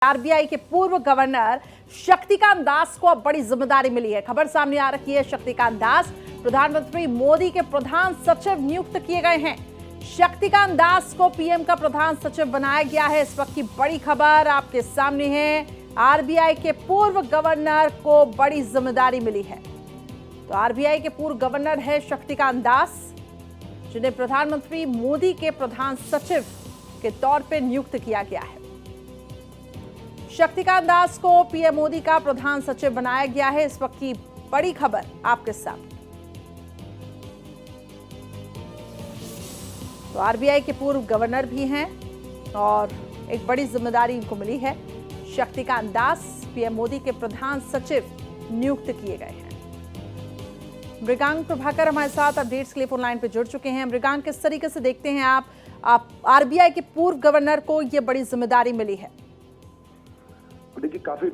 RBI के पूर्व governor Shaktikanta Das को अब बड़ी जिम्मेदारी मिली है। खबर सामने आ रही है, शक्तिकांत दास प्रधानमंत्री मोदी के प्रधान सचिव नियुक्त किए गए हैं। शक्तिकांत दास को पीएम का प्रधान सचिव बनाया गया है। इस वक्त की बड़ी खबर आपके सामने है, आरबीआई के पूर्व गवर्नर को बड़ी जिम्मेदारी मिली है। तो आरबीआई के पूर्व गवर्नर है शक्तिकांत दास, जिन्हें प्रधानमंत्री मोदी के प्रधान सचिव के तौर पर नियुक्त किया गया है। शक्तिकांत दास को पीएम मोदी का प्रधान सचिव बनाया गया है। इस वक्त की बड़ी खबर आपके सामने। तो आरबीआई के पूर्व गवर्नर भी हैं और एक बड़ी जिम्मेदारी इनको मिली है। शक्तिकांत दास पीएम मोदी के प्रधान सचिव नियुक्त किए गए हैं। मृगांक प्रभाकर हमारे साथ अपडेट्स के लिए फोन लाइन पर जुड़ चुके हैं। मृगांक, किस तरीके से देखते हैं आप आरबीआई के पूर्व गवर्नर को ये बड़ी जिम्मेदारी मिली है? देखिए, काफी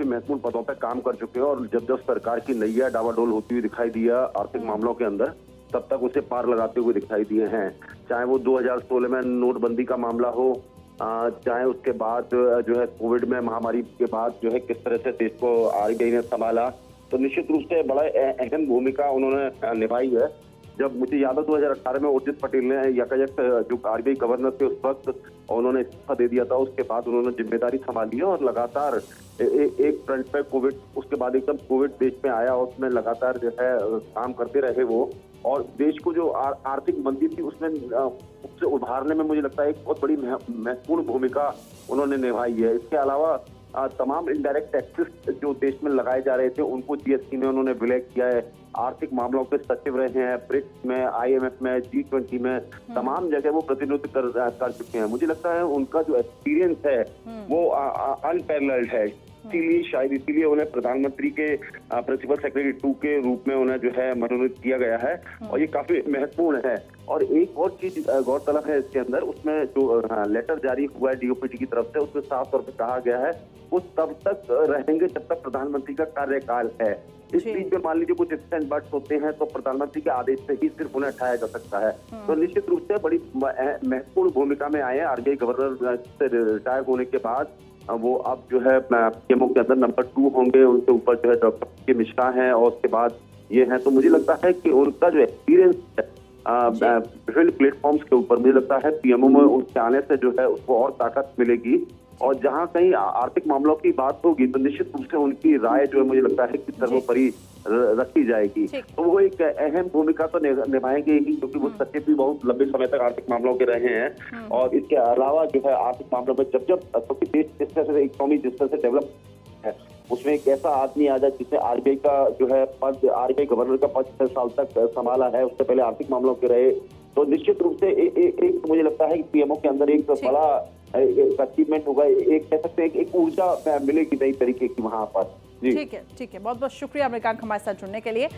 महत्वपूर्ण पदों पर काम कर चुके हैं और जब जब सरकार की नैया डावाडोल होती हुई दिखाई दिया आर्थिक मामलों के अंदर, तब तक उसे पार लगाते हुए दिखाई दिए हैं। चाहे वो 2016 में नोटबंदी का मामला हो, चाहे उसके बाद जो है कोविड में महामारी के बाद जो है किस तरह से देश को आरबीआई ने संभाला, तो निश्चित रूप से बड़ा अहम भूमिका उन्होंने निभाई है। जब मुझे याद है 2018 में उर्जित पटेल ने यकायक जो आरबीआई गवर्नर थे उस वक्त उन्होंने इस्तीफा दे दिया था। उसके बाद उन्होंने जिम्मेदारी संभाली है और लगातार एक फ्रंट पे कोविड, उसके बाद एकदम कोविड देश में आया, उसमें लगातार जो है काम करते रहे वो, और देश को जो आर्थिक मंदी थी उसमें उससे उभारने में मुझे लगता है एक बहुत बड़ी महत्वपूर्ण भूमिका उन्होंने निभाई है। इसके अलावा तमाम इनडायरेक्ट टैक्सेस जो देश में लगाए जा रहे थे उनको जीएसटी में उन्होंने विलय किया है। आर्थिक मामलों के सचिव रहे हैं, ब्रिक्स में, आईएमएफ में, G20 में, तमाम जगह वो प्रतिनिधित्व कर चुके हैं। मुझे लगता है उनका जो एक्सपीरियंस है वो अनपैरेलल्ड है। इसीलिए उन्हें प्रधानमंत्री के प्रिंसिपल सेक्रेटरी 2 के रूप में उन्हें जो है मनोनीत किया गया है और ये काफी महत्वपूर्ण है। और एक और चीज गौरतलब है इसके अंदर, उसमें जो लेटर जारी हुआ है डीओपीटी की तरफ से, उसमें साफ तौर पर कहा गया है वो तब तक रहेंगे जब तक प्रधानमंत्री का कार्यकाल है। इस बीच में मान लीजिए कुछ स्टैंड बट्स होते हैं तो प्रधानमंत्री के आदेश से ही सिर्फ उन्हें हटाया जा सकता है। तो निश्चित रूप से बड़ी महत्वपूर्ण भूमिका में आए हैं। आरबीआई गवर्नर से रिटायर होने के बाद वो अब जो है पीएमओ के अंदर नंबर 2 होंगे। उनके ऊपर जो है डॉक्टर के मिश्रा हैं और उसके बाद ये है। तो मुझे लगता है कि उनका जो एक्सपीरियंस है विभिन्न प्लेटफॉर्म्स के ऊपर, मुझे लगता है पीएमओ में उनके आने से जो है उसको और ताकत मिलेगी। और जहां कहीं आर्थिक मामलों की बात होगी तो निश्चित रूप से उनकी राय जो है मुझे लगता है कि सर्वोपरि रखी जाएगी। तो वो एक अहम भूमिका तो निभाएंगे ही, क्योंकि वो सचिव भी बहुत लंबे समय तक आर्थिक मामलों के रहे हैं। और इसके अलावा जो है आर्थिक मामलों में जब क्योंकि देश जिस तरह से इकोनॉमी जिस तरह से डेवलप है, उसमें एक ऐसा आदमी आ जाए जिसने आरबीआई का जो है पद, आरबीआई गवर्नर का पद 6 साल तक संभाला है, उससे पहले आर्थिक मामलों के रहे, तो निश्चित रूप से एक मुझे लगता है कि पीएमओ के अंदर एक बड़ा अचीवमेंट होगा। एक कह सकते हैं एक ऊर्जा मिलेगी नई तरीके की वहां पर। ठीक है, बहुत बहुत शुक्रिया मृगांक हमारे साथ जुड़ने के लिए।